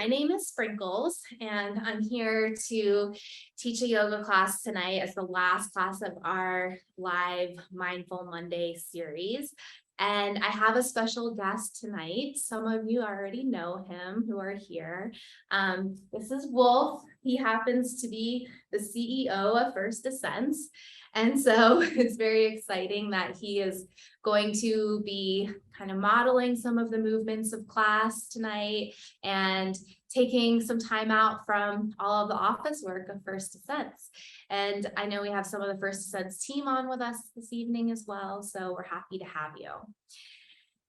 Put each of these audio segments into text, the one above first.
My name is Sprinkles, and I'm here to teach a yoga class tonight as the last class of our live Mindful Monday series. And I have a special guest tonight. Some of you already know him who are here. This is Wolf. He happens to be the CEO of First Ascents. And so it's very exciting that he is going to be kind of modeling some of the movements of class tonight and taking some time out from all of the office work of First Ascents. And I know we have some of the First Ascents team on with us this evening as well, so we're happy to have you.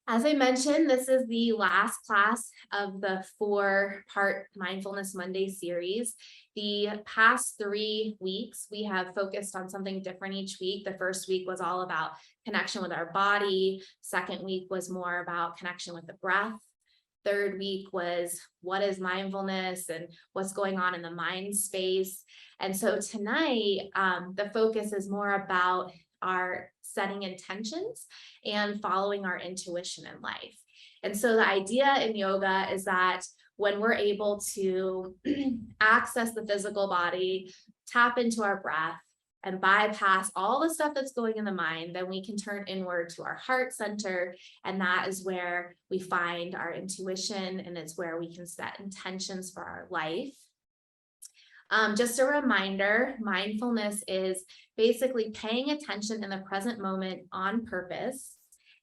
As I mentioned, this is the last class of the 4-part Mindfulness Monday series. The past 3 weeks, we have focused on something different each week. The first week was all about connection with our body. Second week was more about connection with the breath. Third week was what is mindfulness and what's going on in the mind space. And so tonight, the focus is more about our setting intentions and following our intuition in life. And so the idea in yoga is that when we're able to access the physical body, tap into our breath, and bypass all the stuff that's going in the mind, then we can turn inward to our heart center. And that is where we find our intuition, and it's where we can set intentions for our life. Just a reminder, mindfulness is basically paying attention in the present moment on purpose.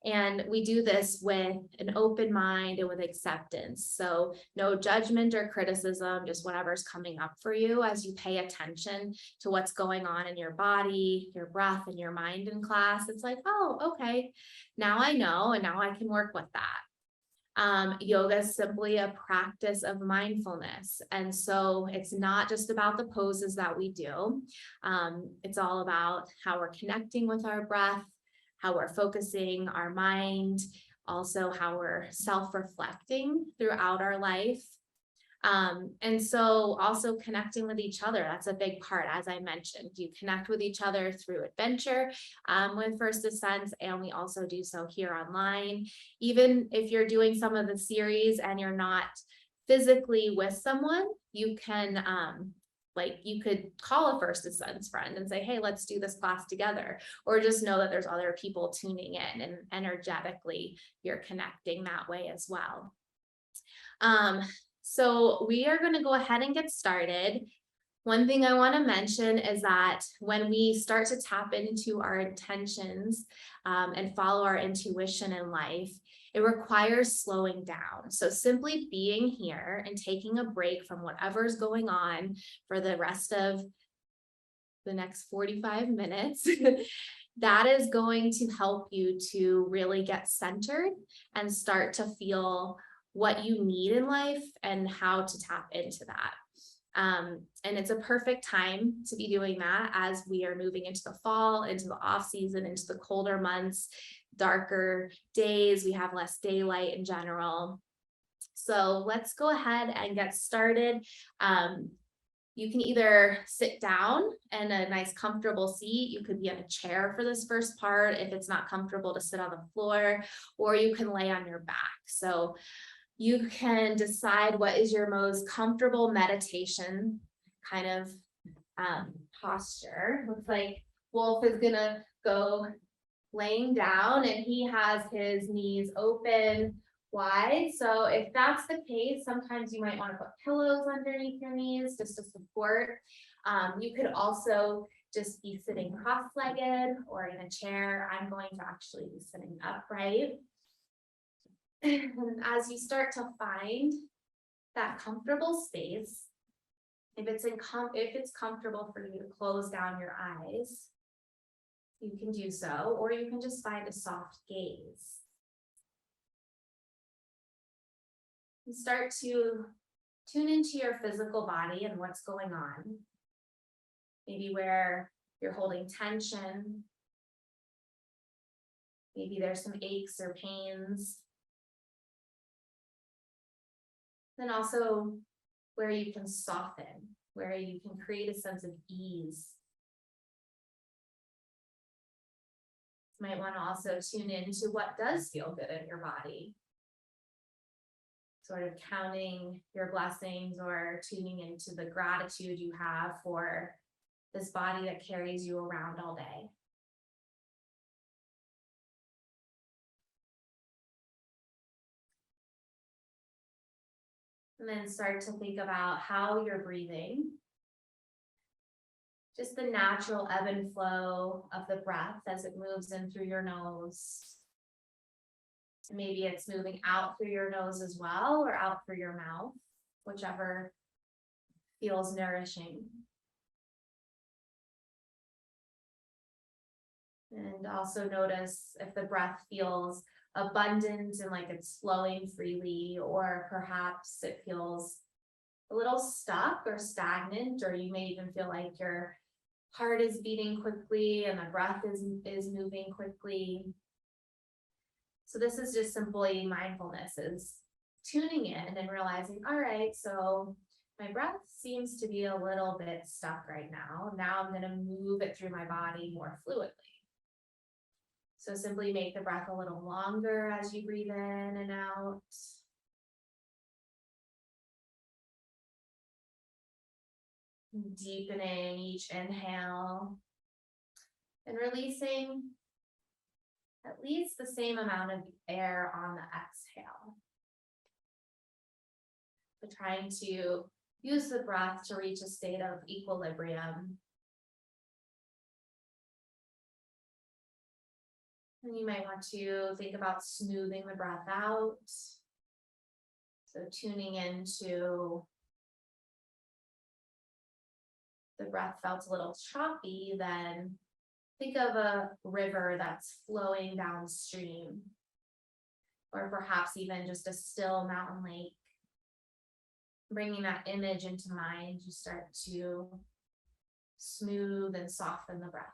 And we do this with an open mind and with acceptance. So no judgment or criticism, just whatever's coming up for you as you pay attention to what's going on in your body, your breath, and your mind in class. It's like, oh, okay, now I know, and now I can work with that. Yoga is simply a practice of mindfulness. And so it's not just about the poses that we do. It's all about how we're connecting with our breath, how we're focusing our mind, also how we're self-reflecting throughout our life. And so also connecting with each other, that's a big part. As I mentioned, you connect with each other through adventure with First Ascents, and we also do so here online. Even if you're doing some of the series and you're not physically with someone, you can you could call a First Ascents friend and say, hey, let's do this class together, or just know that there's other people tuning in, and energetically you're connecting that way as well. So we are going to go ahead and get started. One thing I want to mention is that when we start to tap into our intentions and follow our intuition in life, it requires slowing down. So simply being here and taking a break from whatever's going on for the rest of the next 45 minutes, that is going to help you to really get centered and start to feel what you need in life and how to tap into that. And it's a perfect time to be doing that as we are moving into the fall, into the off season, into the colder months, darker days. We have less daylight in general. So let's go ahead and get started. You can either sit down in a nice comfortable seat. You could be on a chair for this first part if it's not comfortable to sit on the floor, or you can lay on your back. So you can decide what is your most comfortable meditation kind of posture. Looks like Wolf is gonna go laying down, and he has his knees open wide. So if that's the case, sometimes you might want to put pillows underneath your knees just to support. You could also just be sitting cross-legged or in a chair. I'm going to actually be sitting upright. And as you start to find that comfortable space, if it's comfortable for you to close down your eyes, you can do so, or you can just find a soft gaze. And start to tune into your physical body and what's going on. Maybe where you're holding tension. Maybe there's some aches or pains. Then also where you can soften, where you can create a sense of ease. You might want to also tune into what does feel good in your body. sort of counting your blessings or tuning into the gratitude you have for this body that carries you around all day. And then start to think about how you're breathing. Just the natural ebb and flow of the breath as it moves in through your nose. Maybe it's moving out through your nose as well, or out through your mouth, whichever feels nourishing. And also notice if the breath feels abundant and like it's flowing freely, or perhaps it feels a little stuck or stagnant, or you may even feel like your heart is beating quickly and the breath is moving quickly. So this is just simply mindfulness, is tuning in and realizing, all right, so my breath seems to be a little bit stuck right now. Now I'm going to move it through my body more fluidly. So simply make the breath a little longer as you breathe in and out. Deepening each inhale and releasing at least the same amount of air on the exhale. But trying to use the breath to reach a state of equilibrium. And you might want to think about smoothing the breath out. So tuning into the breath felt a little choppy, then think of a river that's flowing downstream, or perhaps even just a still mountain lake. Bringing that image into mind, you start to smooth and soften the breath.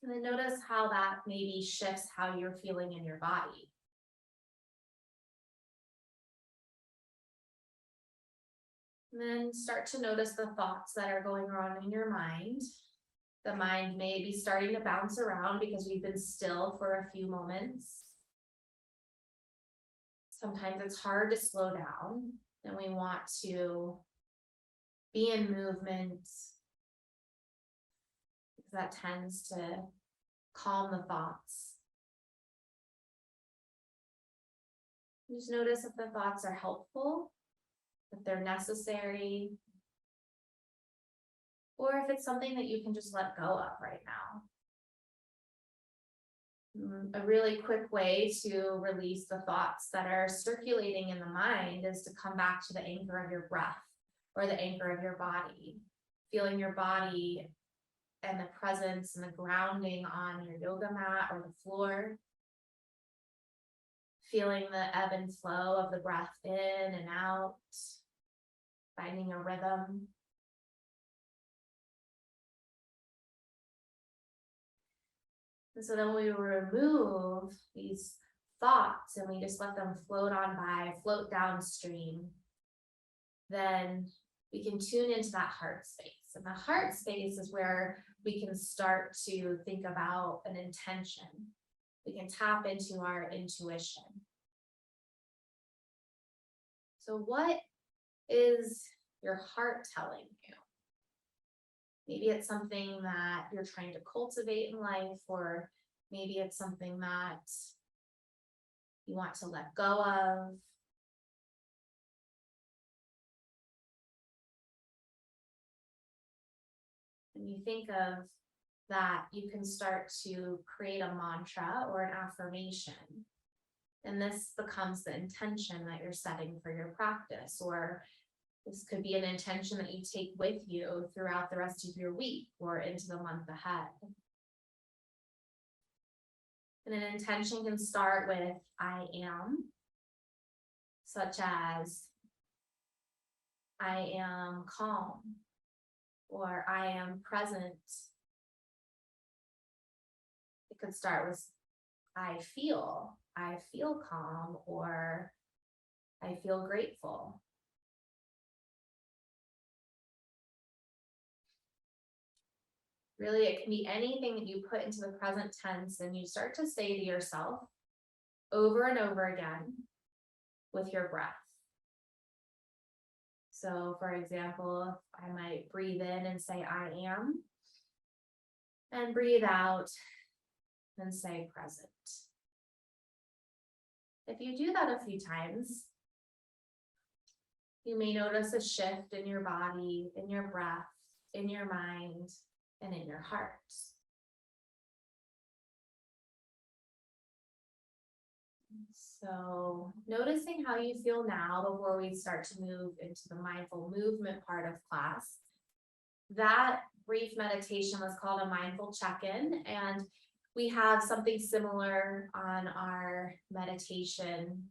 And then notice how that maybe shifts how you're feeling in your body. And then start to notice the thoughts that are going on in your mind. The mind may be starting to bounce around because we've been still for a few moments. Sometimes it's hard to slow down, and we want to be in movement because that tends to calm the thoughts. Just notice if the thoughts are helpful, if they're necessary, or if it's something that you can just let go of right now. A really quick way to release the thoughts that are circulating in the mind is to come back to the anchor of your breath or the anchor of your body, feeling your body and the presence and the grounding on your yoga mat or the floor, feeling the ebb and flow of the breath in and out, finding a rhythm. And so then we remove these thoughts and we just let them float on by, float downstream. Then we can tune into that heart space. And the heart space is where we can start to think about an intention. We can tap into our intuition. So what is your heart telling you? Maybe it's something that you're trying to cultivate in life, or maybe it's something that you want to let go of. When you think of that, you can start to create a mantra or an affirmation. And this becomes the intention that you're setting for your practice, or this could be an intention that you take with you throughout the rest of your week or into the month ahead. And an intention can start with I am, such as I am calm, or I am present. It could start with I feel calm, or I feel grateful. Really, it can be anything that you put into the present tense and you start to say to yourself over and over again with your breath. So, for example, I might breathe in and say, I am, and breathe out and say, present. If you do that a few times, you may notice a shift in your body, in your breath, in your mind, and in your heart. So noticing how you feel now before we start to move into the mindful movement part of class. That brief meditation was called a mindful check-in, and we have something similar on our meditation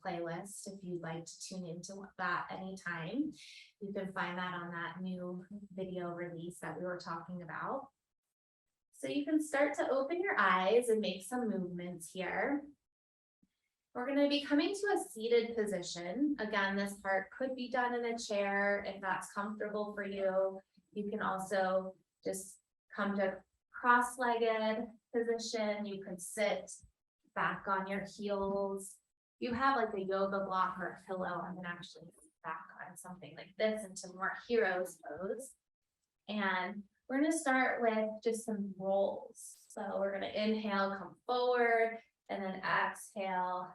playlist. If you'd like to tune into that anytime, you can find that on that new video release that we were talking about. So you can start to open your eyes and make some movements here. We're going to be coming to a seated position. Again, this part could be done in a chair if that's comfortable for you. You can also just come to cross-legged position. You could sit back on your heels. You have like a yoga block or a pillow. I'm going to actually sit back on something like this into more hero's pose. And we're going to start with just some rolls. So we're going to inhale, come forward, and then exhale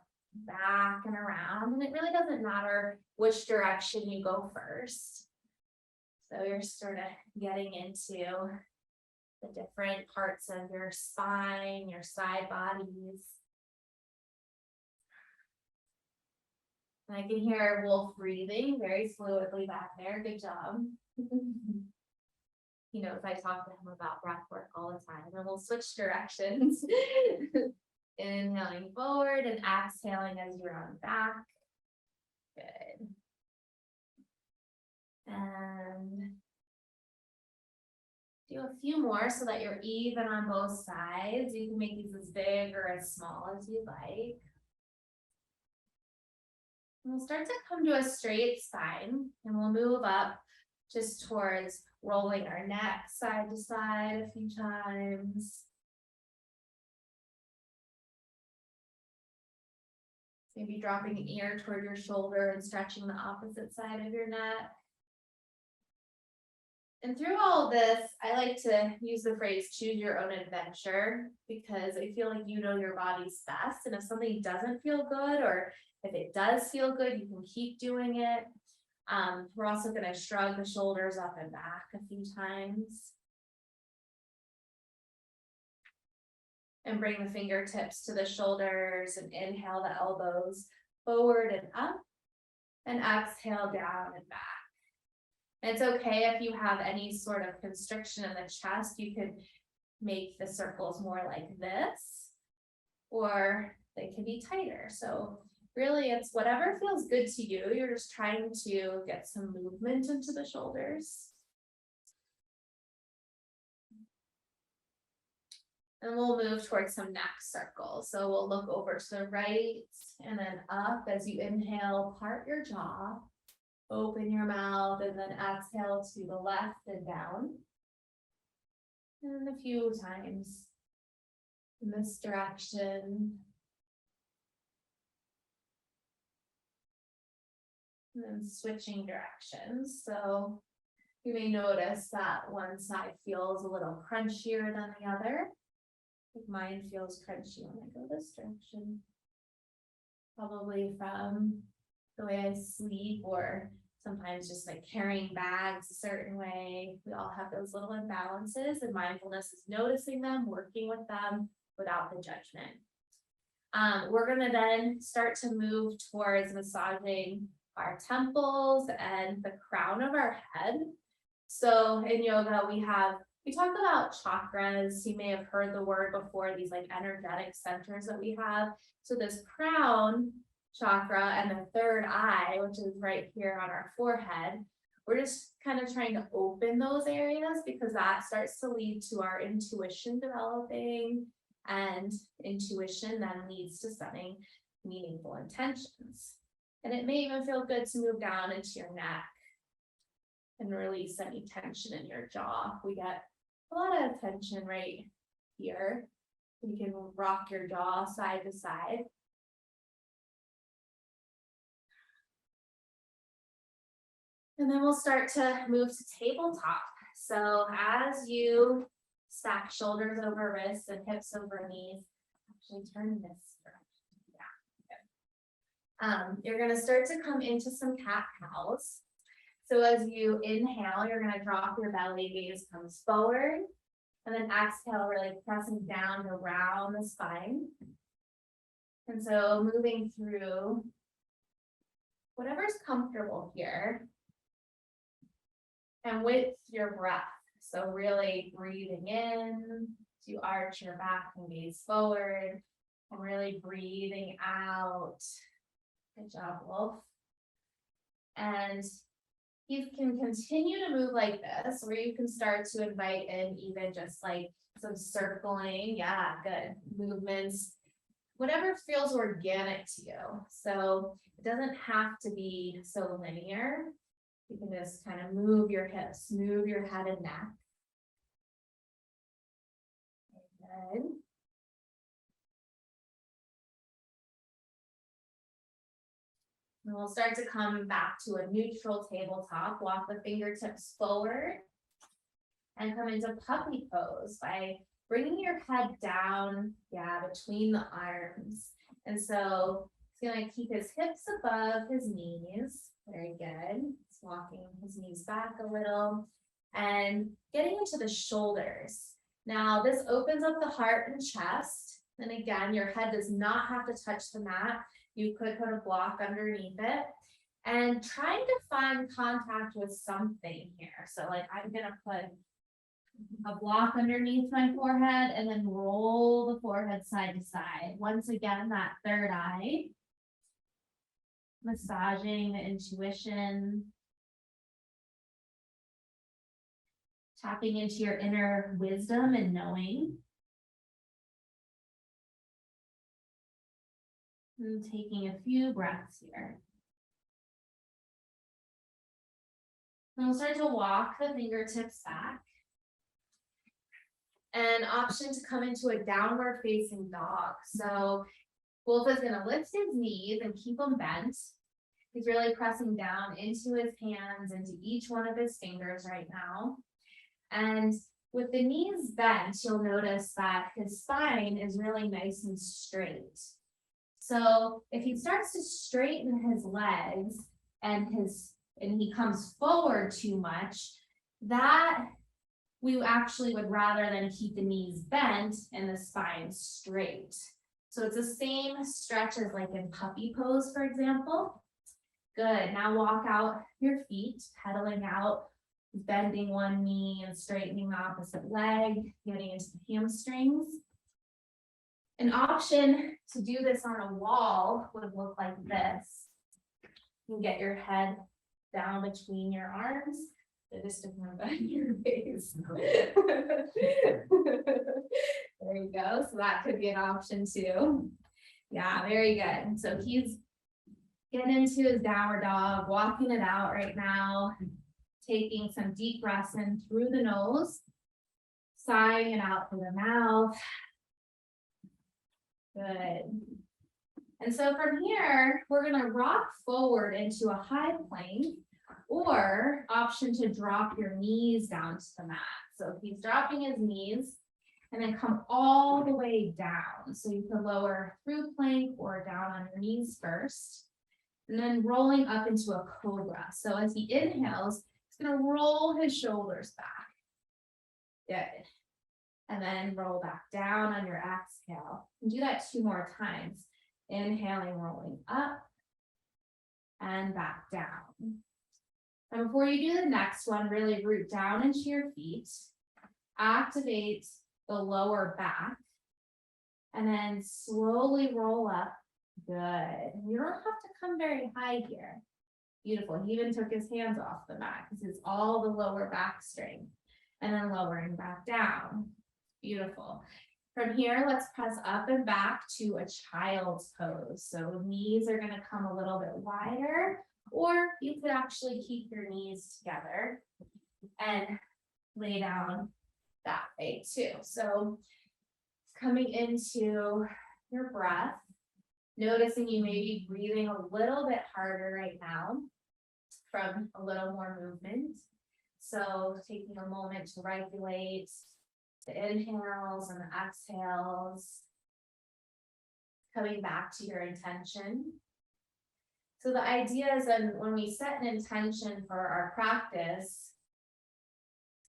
back and around. And it really doesn't matter which direction you go first. So you're sort of getting into the different parts of your spine, your side bodies. And I can hear Wolf breathing very fluidly back there. Good job. He knows I talk to him about breath work all the time, and we'll switch directions. Inhaling forward and exhaling as you round back. Good. And do a few more so that you're even on both sides. You can make these as big or as small as you like. And we'll start to come to a straight spine, and we'll move up just towards rolling our neck side to side a few times. Maybe dropping an ear toward your shoulder and stretching the opposite side of your neck. And through all of this, I like to use the phrase choose your own adventure, because I feel like you know your body's best. And if something doesn't feel good, or if it does feel good, you can keep doing it. We're also going to shrug the shoulders up and back a few times. And bring the fingertips to the shoulders and inhale the elbows forward and up, and exhale down and back. And it's okay if you have any sort of constriction in the chest. You could make the circles more like this, or they can be tighter. So really, it's whatever feels good to you. You're just trying to get some movement into the shoulders. And we'll move towards some neck circles. So we'll look over to the right and then up as you inhale, part your jaw, open your mouth, and then exhale to the left and down. And a few times in this direction. And then switching directions. So you may notice that one side feels a little crunchier than the other. Mine feels crunchy when I go this direction. Probably from the way I sleep, or sometimes just like carrying bags a certain way. We all have those little imbalances, and mindfulness is noticing them, working with them without the judgment. We're going to then start to move towards massaging our temples and the crown of our head. So in yoga, we talk about chakras. You may have heard the word before, these like energetic centers that we have. So this crown chakra and the third eye, which is right here on our forehead, we're just kind of trying to open those areas, because that starts to lead to our intuition developing, and intuition then leads to setting meaningful intentions. And it may even feel good to move down into your neck and release any tension in your jaw. We get a lot of tension right here. You can rock your jaw side to side. And then we'll start to move to tabletop. So as you stack shoulders over wrists and hips over knees, actually turn this direction. Yeah. You're going to start to come into some cat-cows. So as you inhale, you're going to drop your belly, gaze comes forward, and then exhale, really pressing down around the spine. And so moving through whatever's comfortable here. And with your breath, so really breathing in to arch your back and gaze forward, and really breathing out. Good job, Wolf. And you can continue to move like this, or you can start to invite in even just like some circling, yeah, good movements, whatever feels organic to you. So it doesn't have to be so linear. You can just kind of move your hips, move your head and neck. Good. And we'll start to come back to a neutral tabletop. Walk the fingertips forward and come into puppy pose by bringing your head down, between the arms. And so he's going to keep his hips above his knees. Very good. He's walking his knees back a little and getting into the shoulders. Now this opens up the heart and chest. And again, your head does not have to touch the mat. You could put a block underneath it and trying to find contact with something here. So like I'm going to put a block underneath my forehead and then roll the forehead side to side. Once again, that third eye. Massaging the intuition. Tapping into your inner wisdom and knowing. And taking a few breaths here. And we'll start to walk the fingertips back. An option to come into a downward facing dog. So Wolf is going to lift his knees and keep them bent. He's really pressing down into his hands, into each one of his fingers right now. And with the knees bent, you'll notice that his spine is really nice and straight. So if he starts to straighten his legs and he comes forward too much, that we actually would rather than keep the knees bent and the spine straight. So it's the same stretch as like in puppy pose, for example. Good. Now walk out your feet, pedaling out, bending one knee and straightening the opposite leg, getting into the hamstrings. An option to do this on a wall would look like this. You can get your head down between your arms. I just didn't have that in your face. There you go. So that could be an option too. Yeah, very good. So he's getting into his downward dog, walking it out right now, taking some deep breaths in through the nose, sighing it out through the mouth. Good. And so from here, we're going to rock forward into a high plank, or option to drop your knees down to the mat. So if he's dropping his knees and then come all the way down. So you can lower through plank or down on your knees first, and then rolling up into a cobra. So as he inhales, he's going to roll his shoulders back. Good. And then roll back down on your exhale. And do that 2 more times. Inhaling, rolling up and back down. And before you do the next one, really root down into your feet, activate the lower back, and then slowly roll up. Good. You don't have to come very high here. Beautiful. He even took his hands off the mat. This is all the lower back strength. And then lowering back down. Beautiful. From here, let's press up and back to a child's pose. So knees are going to come a little bit wider, or you could actually keep your knees together and lay down that way too. So coming into your breath, noticing you may be breathing a little bit harder right now from a little more movement. So taking a moment to regulate the inhales and the exhales, coming back to your intention. So the idea is that when we set an intention for our practice,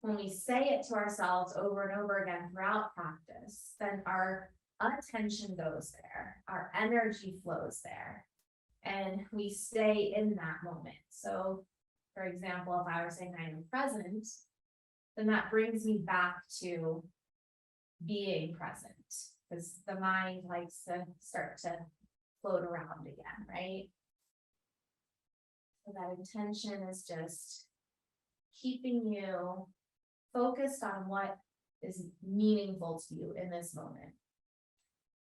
when we say it to ourselves over and over again throughout practice, then our attention goes there, our energy flows there, and we stay in that moment. So, for example, if I were saying I am present, then that brings me back to being present, because the mind likes to start to float around again, right? So that intention is just keeping you focused on what is meaningful to you in this moment.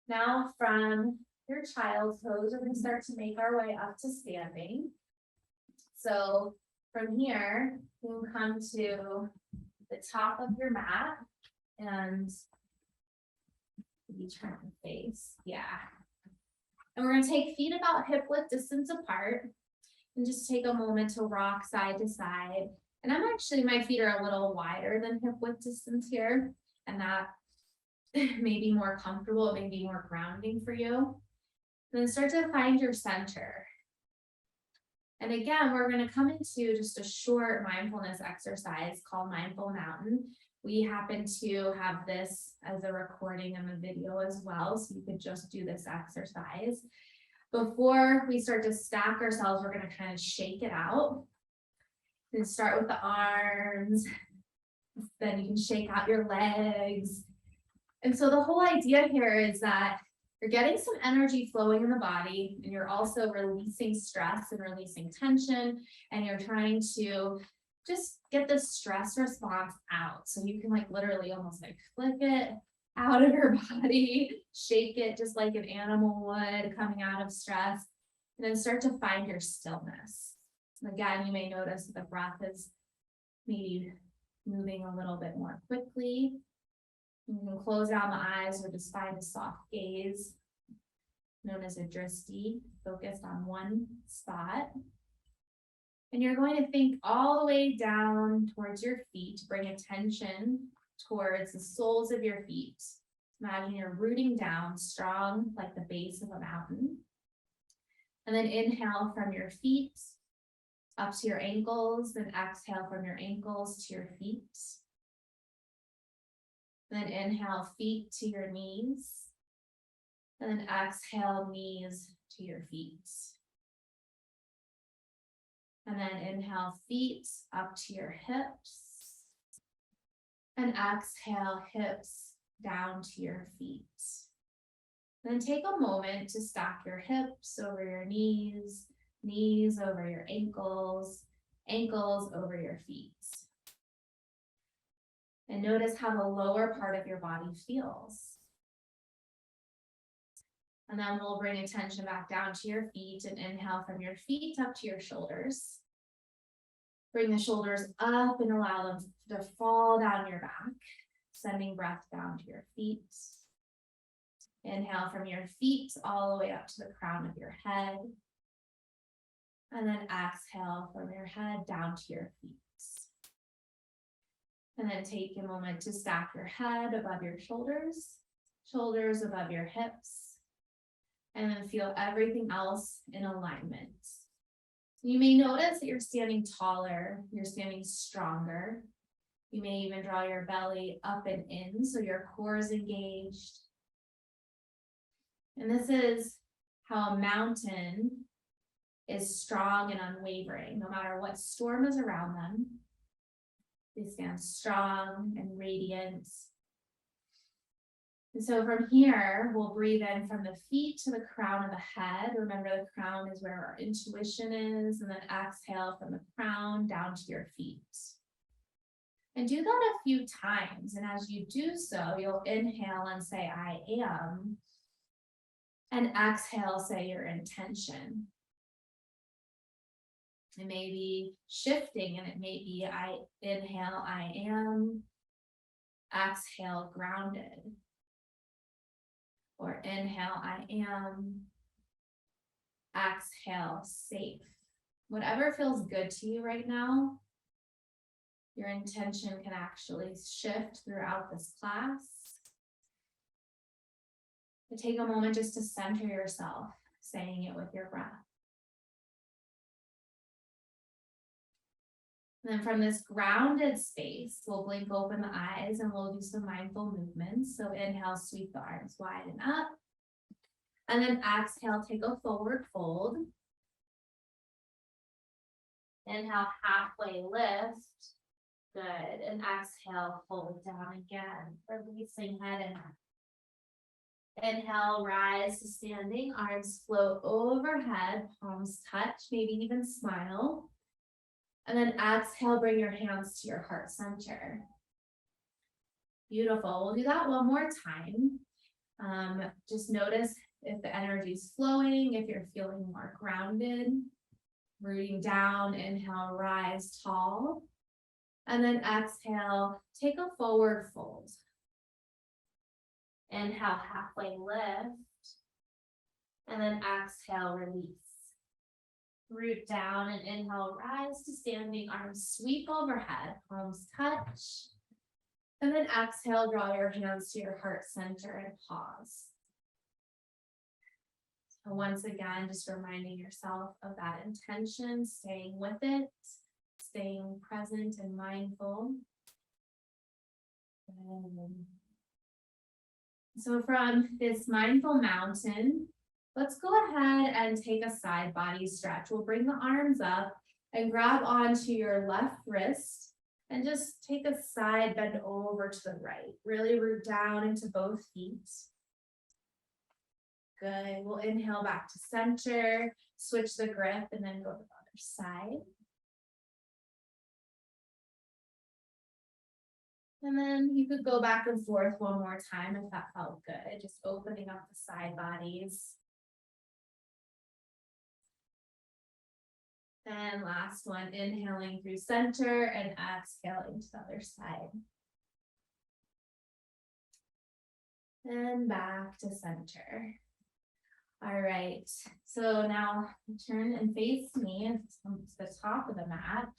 Now, from your child's pose, we're going to start to make our way up to standing. So from here, you can come to the top of your mat and you turn the face. Yeah. And we're going to take feet about hip width distance apart and just take a moment to rock side to side. And my feet are a little wider than hip width distance here, and that may be more comfortable, it may be more grounding for you. And then start to find your center. And again, we're going to come into just a short mindfulness exercise called Mindful Mountain. We happen to have this as a recording and a video as well, so you could just do this exercise. Before we start to stack ourselves, we're going to kind of shake it out. And start with the arms, then you can shake out your legs. And so the whole idea here is that you're getting some energy flowing in the body, and you're also releasing stress and releasing tension, and you're trying to just get the stress response out. So you can literally almost flick it out of your body, shake it just like an animal would coming out of stress, and then start to find your stillness. And again, you may notice that the breath is maybe moving a little bit more quickly. You can close down the eyes or just find a soft gaze, known as a drishti, focused on one spot. And you're going to think all the way down towards your feet, bring attention towards the soles of your feet. Imagine you're rooting down strong like the base of a mountain. And then inhale from your feet up to your ankles, then exhale from your ankles to your feet. Then inhale feet to your knees, and then exhale knees to your feet. And then inhale feet up to your hips, and exhale hips down to your feet. Then take a moment to stack your hips over your knees, knees over your ankles, ankles over your feet. And notice how the lower part of your body feels. And then we'll bring attention back down to your feet and inhale from your feet up to your shoulders. Bring the shoulders up and allow them to fall down your back, sending breath down to your feet. Inhale from your feet all the way up to the crown of your head. And then exhale from your head down to your feet. And then take a moment to stack your head above your shoulders, shoulders above your hips, and then feel everything else in alignment. You may notice that you're standing taller, you're standing stronger. You may even draw your belly up and in so your core is engaged. And this is how a mountain is strong and unwavering, no matter what storm is around them. They stand strong and radiant. And so from here, we'll breathe in from the feet to the crown of the head. Remember, the crown is where our intuition is, and then exhale from the crown down to your feet. And do that a few times. And as you do so, you'll inhale and say, I am. And exhale, say your intention. It may be shifting, and it may be I inhale, I am. Exhale, grounded. Or inhale, I am. Exhale, safe. Whatever feels good to you right now, your intention can actually shift throughout this class. But take a moment just to center yourself, saying it with your breath. And then from this grounded space, we'll blink open the eyes and we'll do some mindful movements. So inhale, sweep the arms wide and up. And then exhale, take a forward fold. Inhale, halfway lift. Good. And exhale, fold down again. Releasing head and neck. Inhale, rise to standing. Arms float overhead. Palms touch, maybe even smile. And then exhale, bring your hands to your heart center. Beautiful. We'll do that one more time. Just notice if the energy is flowing, if you're feeling more grounded. Rooting down, inhale, rise tall. And then exhale, take a forward fold. Inhale, halfway lift. And then exhale, release. Root down and inhale, rise to standing, arms sweep overhead, palms touch. And then exhale, draw your hands to your heart center and pause. So once again, just reminding yourself of that intention, staying with it, staying present and mindful. So from this mindful mountain, let's go ahead and take a side body stretch. We'll bring the arms up and grab onto your left wrist and just take a side bend over to the right. Really root down into both feet. Good. We'll inhale back to center, switch the grip, and then go to the other side. And then you could go back and forth one more time if that felt good, just opening up the side bodies. And last one, inhaling through center and exhaling to the other side. And back to center. All right, so now turn and face me to the top of the mat.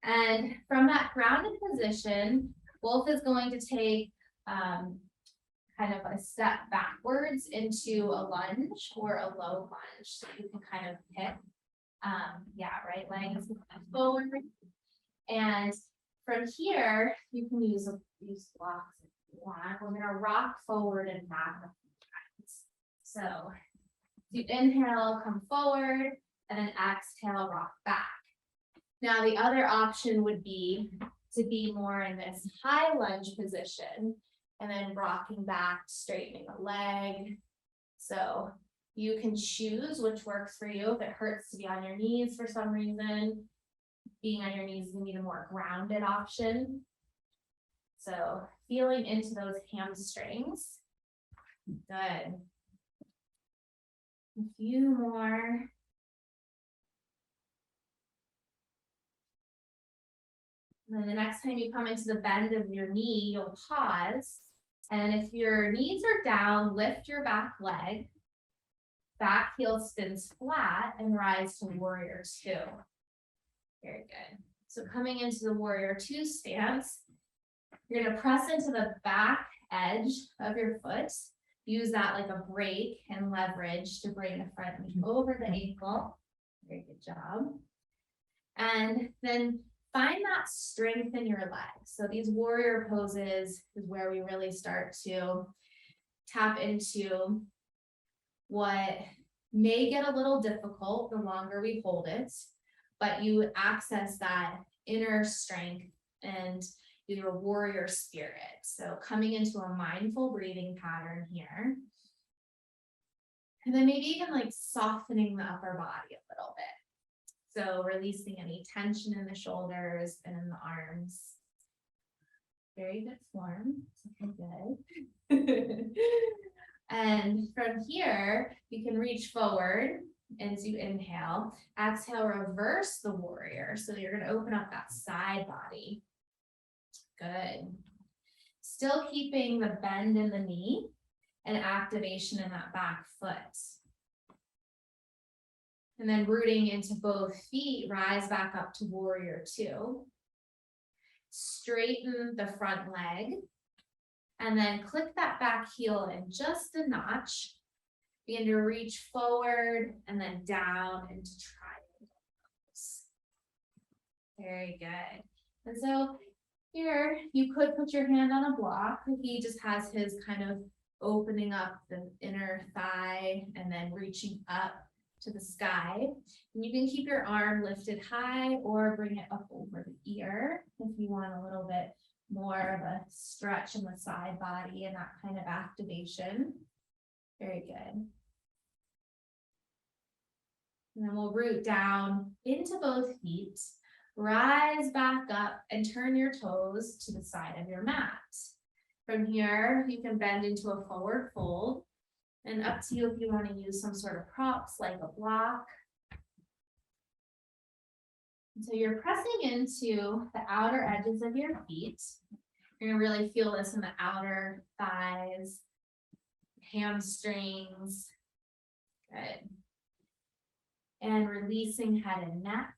And from that grounded position, Wolf is going to take kind of a step backwards into a lunge or a low lunge. So you can kind of pick. Right leg is forward. And from here, you can use blocks if you want. We're going to rock forward and back a few times. So you inhale, come forward, and then exhale, rock back. Now the other option would be to be more in this high lunge position and then rocking back, straightening a leg. So you can choose which works for you. If it hurts to be on your knees for some reason, being on your knees is going to be the more grounded option. So feeling into those hamstrings. Good. A few more. And then the next time you come into the bend of your knee, you'll pause. And if your knees are down, lift your back leg. Back heel spins flat and rise to warrior two. Very good. So coming into the warrior two stance, you're going to press into the back edge of your foot. Use that like a brake and leverage to bring the front knee over the ankle. Very good job. And then find that strength in your legs. So these warrior poses is where we really start to tap into what may get a little difficult the longer we hold it, but you access that inner strength and your warrior spirit. So coming into a mindful breathing pattern here. And then maybe even like softening the upper body a little bit. So releasing any tension in the shoulders and in the arms. Very good form. Good. And from here, you can reach forward as you inhale. Exhale, reverse the warrior. So you're going to open up that side body. Good. Still keeping the bend in the knee and activation in that back foot. And then rooting into both feet, rise back up to warrior two. Straighten the front leg. And then click that back heel in just a notch. Begin to reach forward and then down into triangles. Very good. And so here you could put your hand on a block. He just has his kind of opening up the inner thigh and then reaching up to the sky. And you can keep your arm lifted high or bring it up over the ear if you want a little bit more of a stretch in the side body and that kind of activation. Very good. And then we'll root down into both feet, rise back up and turn your toes to the side of your mat. From here, you can bend into a forward fold, and up to you if you want to use some sort of props like a block. And so you're pressing into the outer edges of your feet. You're going to really feel this in the outer thighs, hamstrings. Good. And releasing head and neck.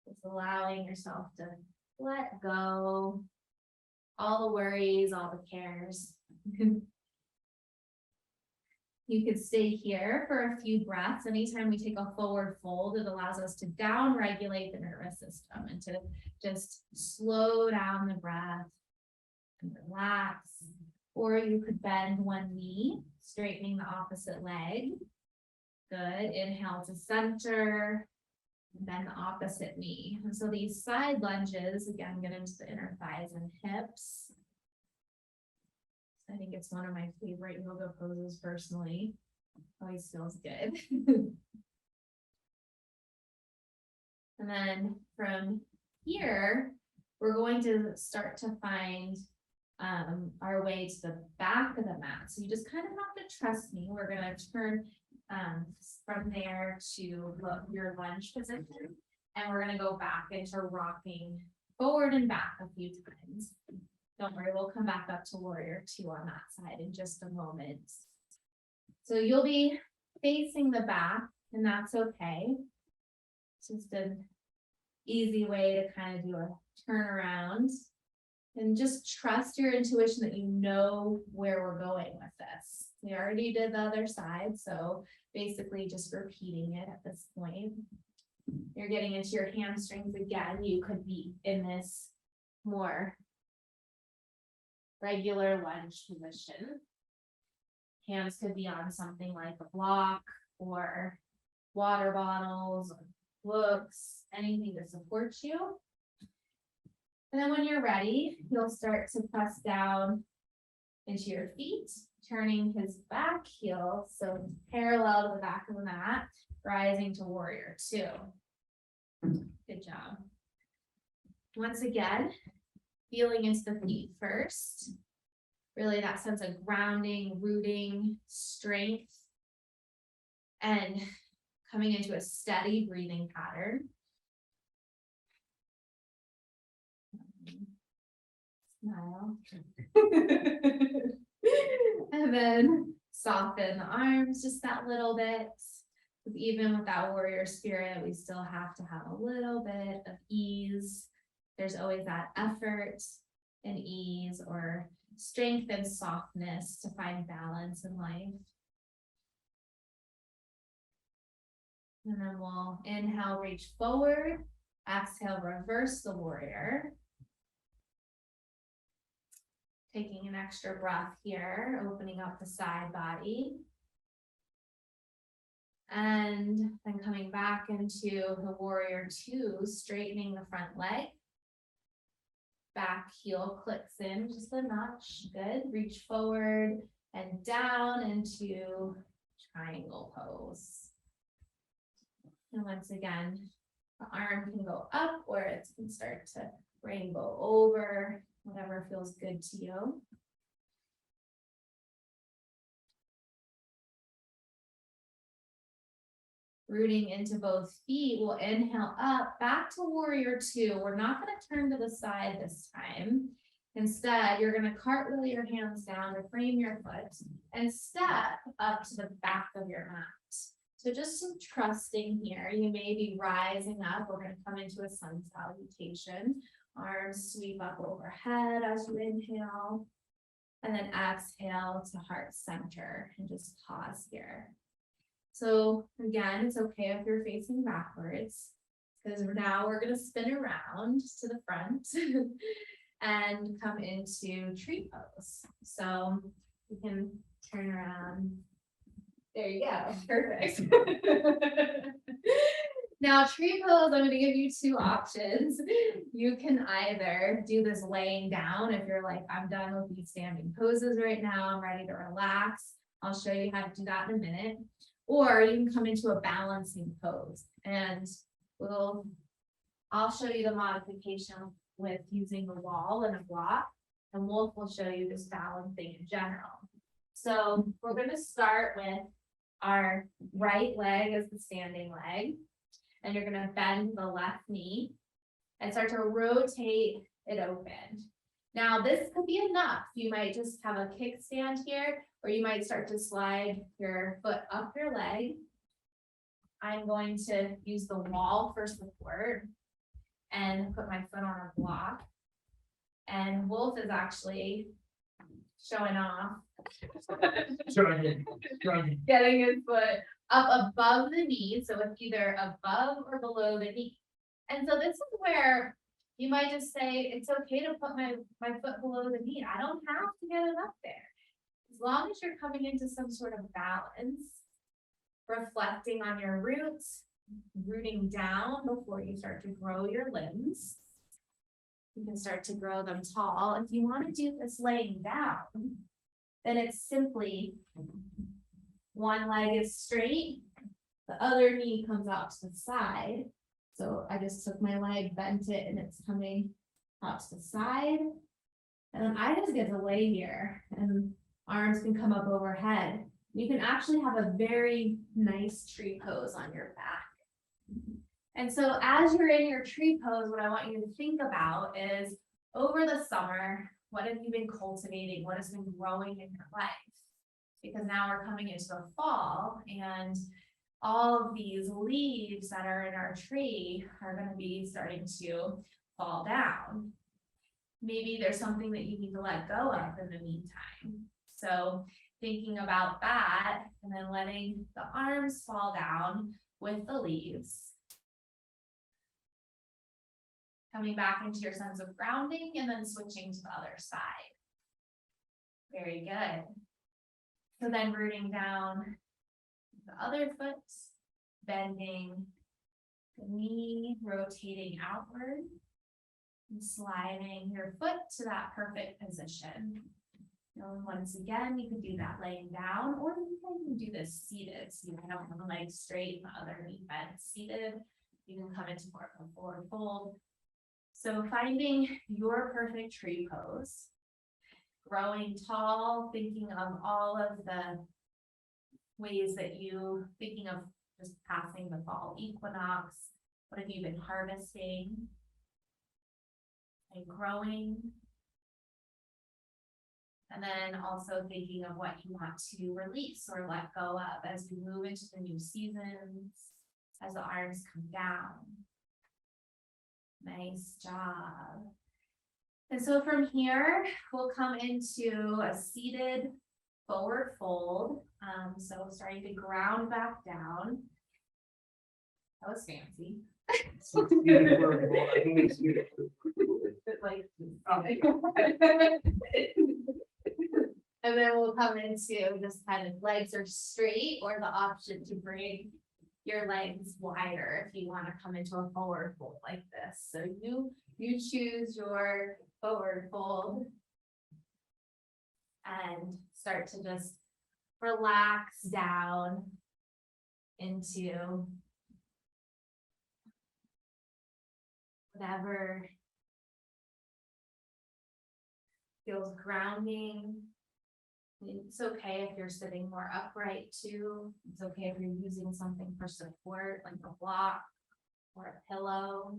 Just allowing yourself to let go. All the worries, all the cares. You could stay here for a few breaths. Anytime we take a forward fold, it allows us to down regulate the nervous system and to just slow down the breath and relax. Or you could bend one knee, straightening the opposite leg. Good. Inhale to center, and then the opposite knee. And so these side lunges, again, get into the inner thighs and hips. I think it's one of my favorite yoga poses personally. Always feels good. And then from here, we're going to start to find our way to the back of the mat. So you just kind of have to trust me. We're going to turn from there to your lunge position. And we're going to go back into rocking forward and back a few times. Don't worry, we'll come back up to warrior two on that side in just a moment. So you'll be facing the back, and that's okay. It's just an easy way to kind of do a turnaround. And just trust your intuition that you know where we're going with this. We already did the other side, so basically just repeating it at this point. You're getting into your hamstrings again. You could be in this more regular lunge position. Hands could be on something like a block or water bottles or books, anything to support you. And then when you're ready, you'll start to press down into your feet, turning his back heel, so parallel to the back of the mat, rising to warrior two. Good job. Once again, feeling into the feet first. Really that sense of grounding, rooting, strength, and coming into a steady breathing pattern. Smile. And then soften the arms just that little bit. Even with that warrior spirit, we still have to have a little bit of ease. There's always that effort and ease or strength and softness to find balance in life. And then we'll inhale, reach forward. Exhale, reverse the warrior. Taking an extra breath here, opening up the side body. And then coming back into the warrior two, straightening the front leg. Back heel clicks in just a notch. Good. Reach forward and down into triangle pose. And once again, the arm can go up or it can start to rainbow over, whatever feels good to you. Rooting into both feet, we'll inhale up, back to warrior two. We're not going to turn to the side this time. Instead, you're going to cartwheel your hands down to frame your foot and step up to the back of your mat. So just some trusting here. You may be rising up. We're going to come into a sun salutation. Arms sweep up overhead as you inhale. And then exhale to heart center and just pause here. So again, it's okay if you're facing backwards, because now we're going to spin around to the front and come into tree pose. So you can turn around. There you go. Perfect. Now, tree pose, I'm going to give you two options. You can either do this laying down if you're like, I'm done with these standing poses right now, I'm ready to relax. I'll show you how to do that in a minute. Or you can come into a balancing pose, and I'll show you the modification with using the wall and a block, and Wolf will show you this balancing in general. So we're going to start with our right leg as the standing leg. And you're going to bend the left knee and start to rotate it open. Now, this could be enough. You might just have a kickstand here, or you might start to slide your foot up your leg. I'm going to use the wall for support and put my foot on a block. And Wolf is actually showing off. Getting his foot up above the knee, so it's either above or below the knee. And so this is where you might just say, it's okay to put my foot below the knee. I don't have to get it up there. As long as you're coming into some sort of balance, reflecting on your roots, rooting down before you start to grow your limbs. You can start to grow them tall. If you want to do this laying down, then it's simply one leg is straight, the other knee comes out to the side. So I just took my leg, bent it, and it's coming out to the side. And then I just get to lay here, and arms can come up overhead. You can actually have a very nice tree pose on your back. And so as you're in your tree pose, what I want you to think about is, over the summer, what have you been cultivating? What has been growing in your life? Because now we're coming into the fall, and all of these leaves that are in our tree are going to be starting to fall down. Maybe there's something that you need to let go of in the meantime. So thinking about that, and then letting the arms fall down with the leaves. Coming back into your sense of grounding, and then switching to the other side. Very good. So then rooting down the other foot, bending the knee, rotating outward, and sliding your foot to that perfect position. And once again, you can do that laying down, or you can do this seated. So you have one leg straight, the other knee bent seated. You can come into more of a forward fold. So finding your perfect tree pose, growing tall, thinking of all of the ways that thinking of just passing the fall equinox. What have you been harvesting and growing? And then also thinking of what you want to release or let go of as we move into the new seasons, as the arms come down. Nice job. And so from here, we'll come into a seated forward fold. So starting to ground back down. That was fancy. And then we'll come into just kind of legs are straight, or the option to bring your legs wider if you want to come into a forward fold like this. So you choose your forward fold and start to just relax down into whatever feels grounding. It's okay if you're sitting more upright too. It's okay if you're using something for support, like a block or a pillow.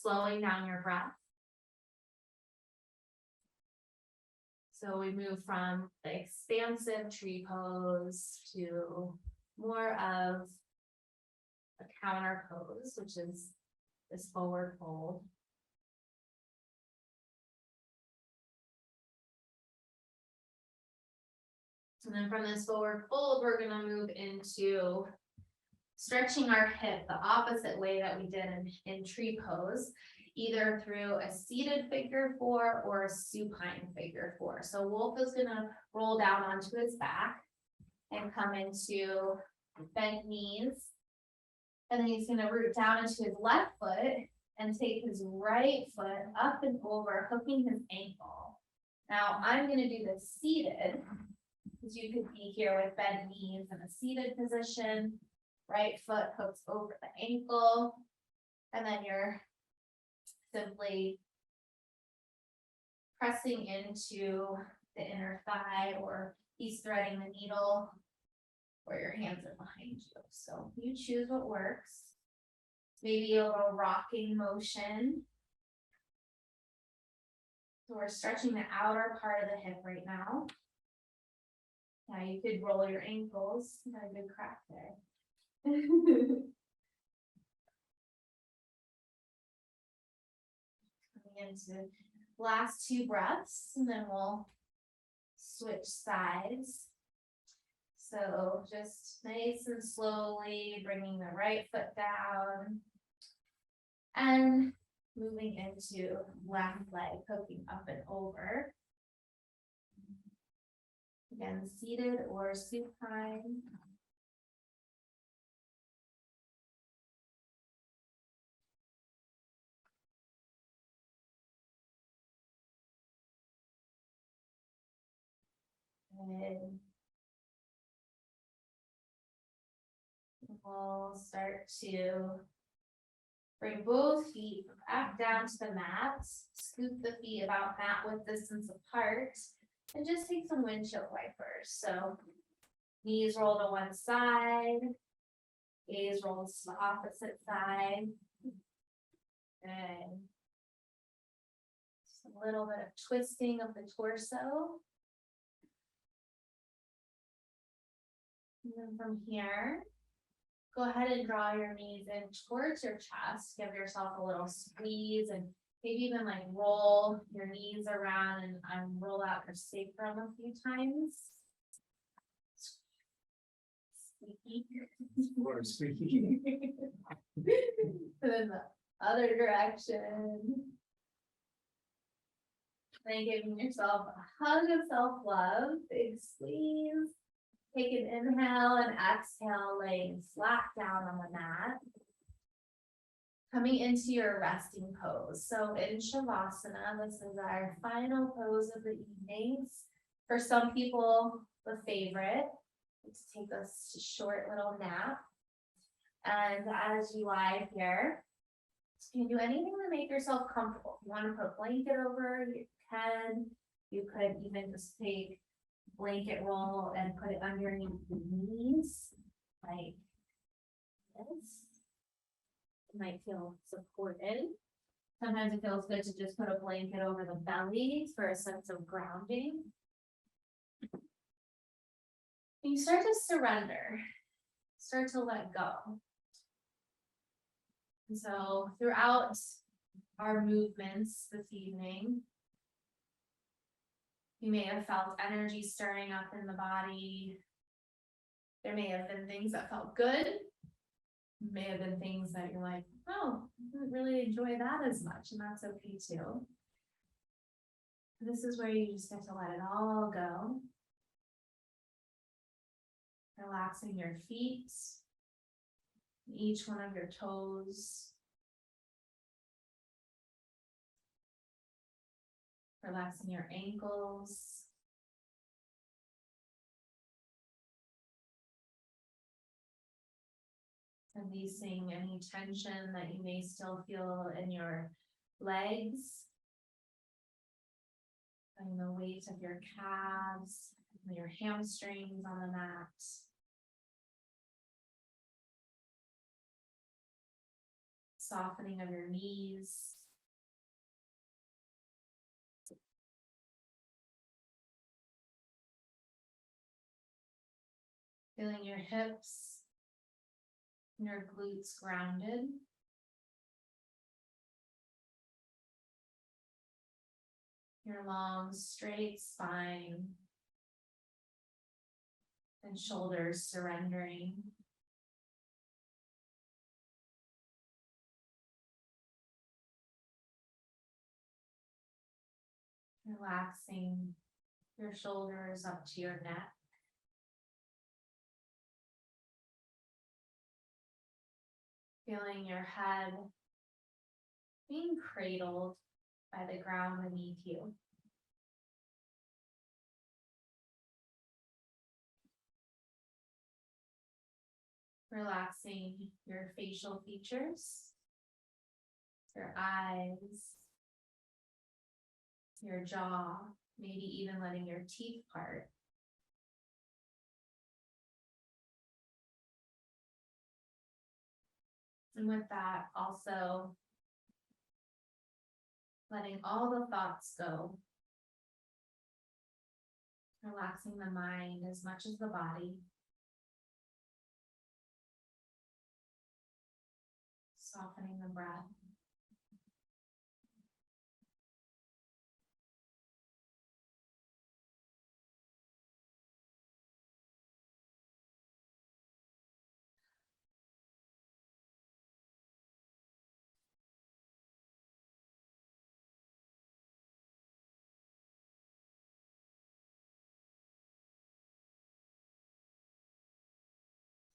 slowing down your breath. So we move from the expansive tree pose to more of a counter pose, which is this forward fold. And then from this forward fold, we're going to move into stretching our hip the opposite way that we did in tree pose, either through a seated figure four or a supine figure four. So Wolf is going to roll down onto his back and come into bent knees. And then he's going to root down into his left foot and take his right foot up and over, hooking his ankle. Now I'm going to do this seated, because you could be here with bent knees in a seated position. Right foot hooks over the ankle, and then you're simply pressing into the inner thigh, or he's threading the needle, or your hands are behind you. So you choose what works. Maybe a little rocking motion. So we're stretching the outer part of the hip right now. Now you could roll your ankles. You got a good crack there. Coming into last two breaths, and then we'll switch sides. So just nice and slowly bringing the right foot down and moving into left leg, hooking up and over. Again, seated or supine. And we'll start to bring both feet back down to the mat. Scoop the feet about mat width distance apart. And just take some windshield wipers. So knees roll to one side. Gaze rolls to the opposite side. And just a little bit of twisting of the torso. And then from here, go ahead and draw your knees in towards your chest. Give yourself a little squeeze, and maybe even like roll your knees around and roll out your sacrum a few times. Squeaky. Or squeaky. And then the other direction. Then giving yourself a hug of self-love, big squeeze. Take an inhale and exhale, laying flat down on the mat. Coming into your resting pose. So in Savasana, this is our final pose of the evenings. For some people, the favorite. Let's take a short little nap. And as you lie here, you can do anything to make yourself comfortable. If you want to put a blanket over, you can. You could even just take blanket roll and put it underneath the knees, like this. It might feel supported. Sometimes it feels good to just put a blanket over the belly for a sense of grounding. You start to surrender, start to let go. And so throughout our movements this evening, you may have felt energy stirring up in the body. There may have been things that felt good. May have been things that you're like, oh, I didn't really enjoy that as much, and that's okay too. This is where you just get to let it all go. Relaxing your feet, each one of your toes. Relaxing your ankles. Releasing any tension that you may still feel in your legs. And the weight of your calves, and your hamstrings on the mat. Softening of your knees. Feeling your hips and your glutes grounded. Your long, straight spine and shoulders surrendering. Relaxing your shoulders up to your neck. Feeling your head being cradled by the ground beneath you. Relaxing your facial features, your eyes, your jaw, maybe even letting your teeth part. And with that, also letting all the thoughts go. Relaxing the mind as much as the body. Softening the breath.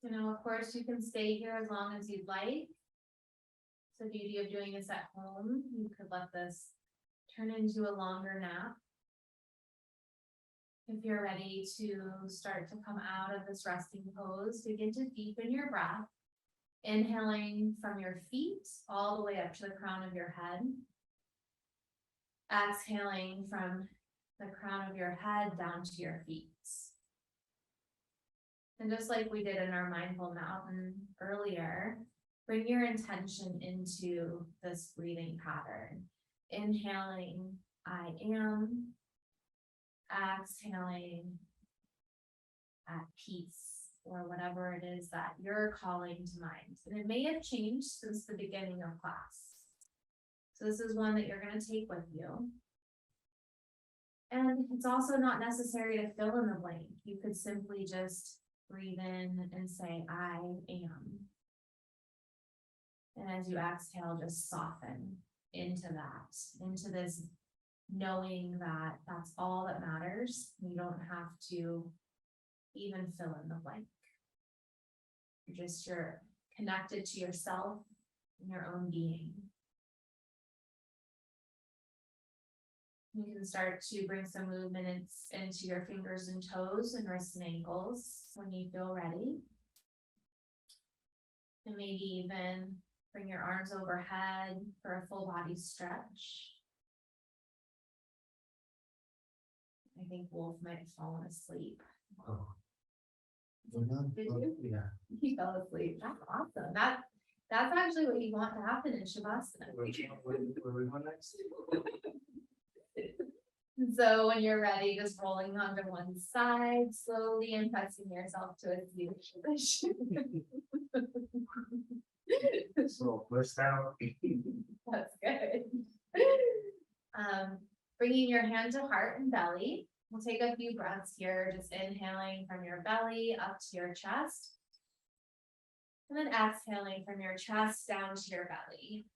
Of course, you can stay here as long as you'd like. It's the beauty of doing this at home. You could let this turn into a longer nap. If you're ready to start to come out of this resting pose, begin to deepen your breath. Inhaling from your feet all the way up to the crown of your head. Exhaling from the crown of your head down to your feet. And just like we did in our Mindful Mountain earlier, bring your intention into this breathing pattern. Inhaling, I am. Exhaling, at peace, or whatever it is that you're calling to mind. And it may have changed since the beginning of class. So this is one that you're going to take with you. And it's also not necessary to fill in the blank. You could simply just breathe in and say, I am. And as you exhale, just soften into that, into this knowing that that's all that matters. You don't have to even fill in the blank. You're connected to yourself and your own being. You can start to bring some movement into your fingers and toes and wrists and ankles when you feel ready. And maybe even bring your arms overhead for a full body stretch. I think Wolf might have fallen asleep. Oh. Did you? Yeah. He fell asleep. That's awesome. That's actually what you want to happen in Savasana. Where we going next? So when you're ready, just rolling onto one side, slowly and pressing yourself to a seated position. So first out. That's good. Bringing your hand to heart and belly. We'll take a few breaths here, just inhaling from your belly up to your chest. And then exhaling from your chest down to your belly.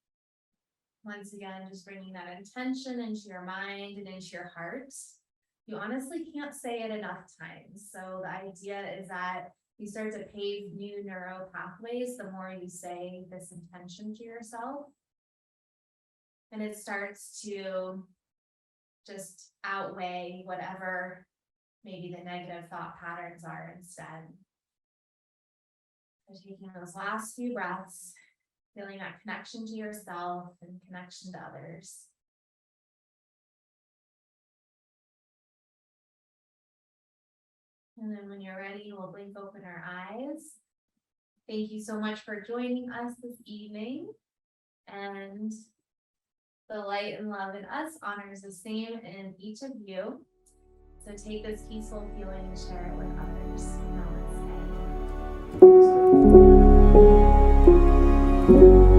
Once again, just bringing that intention into your mind and into your heart. You honestly can't say it enough times. So the idea is that you start to pave new neural pathways the more you say this intention to yourself. And it starts to just outweigh whatever maybe the negative thought patterns are instead. So taking those last few breaths, feeling that connection to yourself and connection to others. And then when you're ready, we'll blink open our eyes. Thank you so much for joining us this evening. And the light and love in us honors the same in each of you. So take this peaceful feeling and share it with others. Namaste.